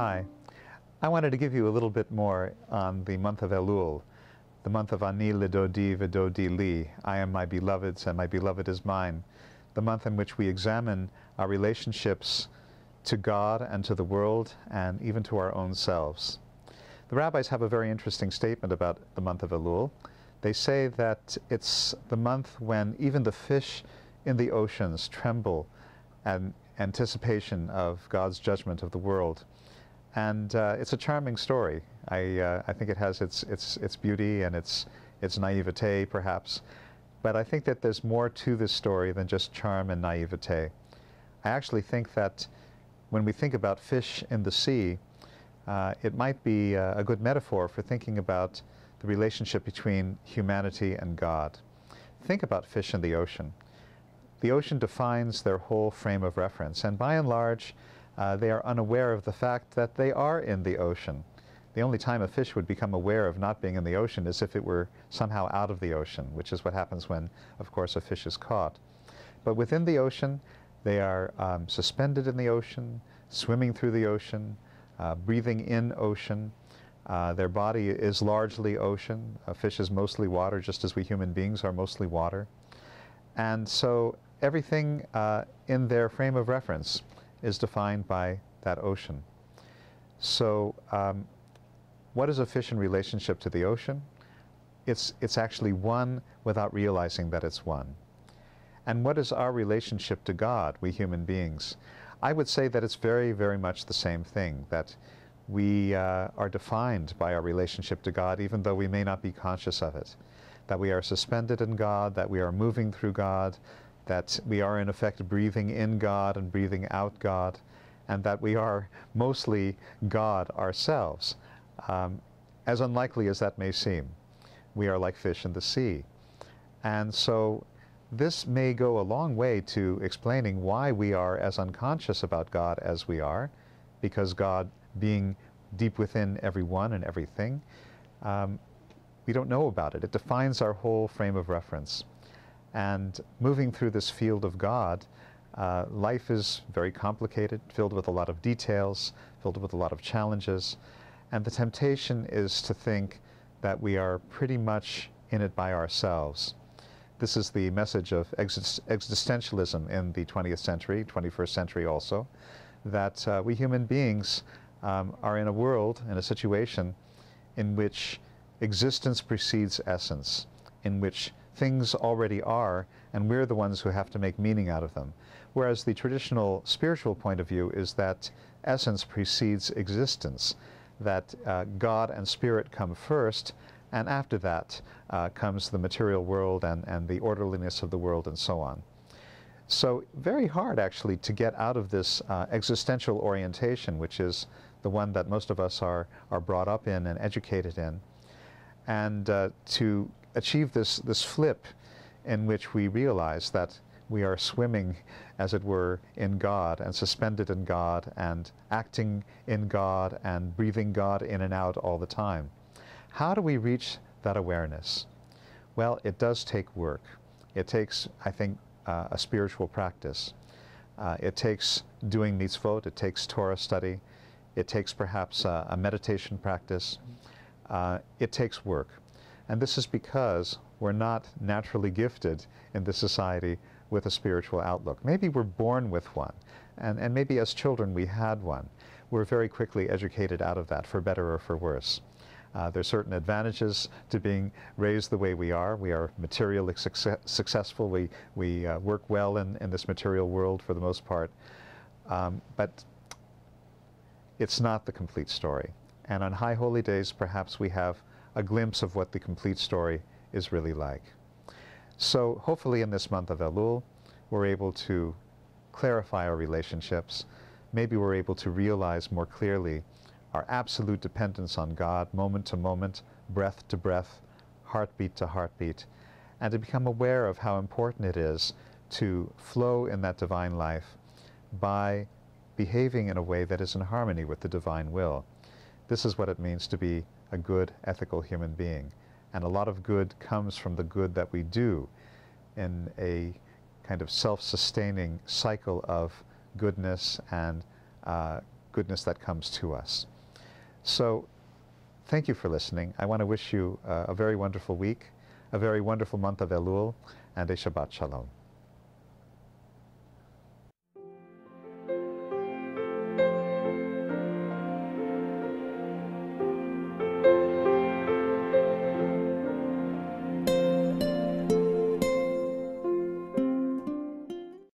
Hi. I wanted to give you a little bit more on the month of Elul, the month of Ani Lidodi Vidodi Li. I am my beloved's and my beloved is mine. The month in which we examine our relationships to God and to the world and even to our own selves. The rabbis have a very interesting statement about the month of Elul. They say that it's the month when even the fish in the oceans tremble in anticipation of God's judgment of the world. And it's a charming story. I think it has its beauty and its naivete, perhaps. But I think that there's more to this story than just charm and naivete. I actually think that when we think about fish in the sea, it might be a good metaphor for thinking about the relationship between humanity and God. Think about fish in the ocean. The ocean defines their whole frame of reference, and by and large, they are unaware of the fact that they are in the ocean. The only time a fish would become aware of not being in the ocean is if it were somehow out of the ocean, which is what happens when, of course, a fish is caught. But within the ocean, they are suspended in the ocean, swimming through the ocean, breathing in ocean. Their body is largely ocean. A fish is mostly water, just as we human beings are mostly water. And so everything in their frame of reference is defined by that ocean. So what is a fish in relationship to the ocean? It's actually one without realizing that it's one. And what is our relationship to God, we human beings? I would say that it's very, very much the same thing, that we are defined by our relationship to God, even though we may not be conscious of it. That we are suspended in God, that we are moving through God, that we are in effect breathing in God and breathing out God, and that we are mostly God ourselves. As unlikely as that may seem, we are like fish in the sea. And so this may go a long way to explaining why we are as unconscious about God as we are, because God being deep within everyone and everything, we don't know about it. It defines our whole frame of reference. And moving through this field of God, life is very complicated, filled with a lot of details, filled with a lot of challenges. And the temptation is to think that we are pretty much in it by ourselves. This is the message of existentialism in the 20th century, 21st century also, that we human beings are in a world, in a situation, in which existence precedes essence, in which things already are, and we're the ones who have to make meaning out of them. Whereas the traditional spiritual point of view is that essence precedes existence, that God and spirit come first, and after that comes the material world and the orderliness of the world and so on. So very hard actually to get out of this existential orientation, which is the one that most of us are brought up in and educated in, and to achieve this flip in which we realize that we are swimming, as it were, in God and suspended in God and acting in God and breathing God in and out all the time. How do we reach that awareness? Well, it does take work. It takes, I think, a spiritual practice. It takes doing mitzvot, it takes Torah study, it takes perhaps a meditation practice. It takes work. And this is because we're not naturally gifted in this society with a spiritual outlook. Maybe we're born with one, and maybe as children we had one. We're very quickly educated out of that, for better or for worse. There's certain advantages to being raised the way we are. We are materially successful. We work well in this material world for the most part. But it's not the complete story. And on High Holy Days, perhaps we have a glimpse of what the complete story is really like. So hopefully in this month of Elul, we're able to clarify our relationships. Maybe we're able to realize more clearly our absolute dependence on God, moment to moment, breath to breath, heartbeat to heartbeat, and to become aware of how important it is to flow in that divine life by behaving in a way that is in harmony with the divine will. This is what it means to be a good, ethical human being. And a lot of good comes from the good that we do in a kind of self-sustaining cycle of goodness and goodness that comes to us. So thank you for listening. I want to wish you a very wonderful week, a very wonderful month of Elul, and a Shabbat Shalom.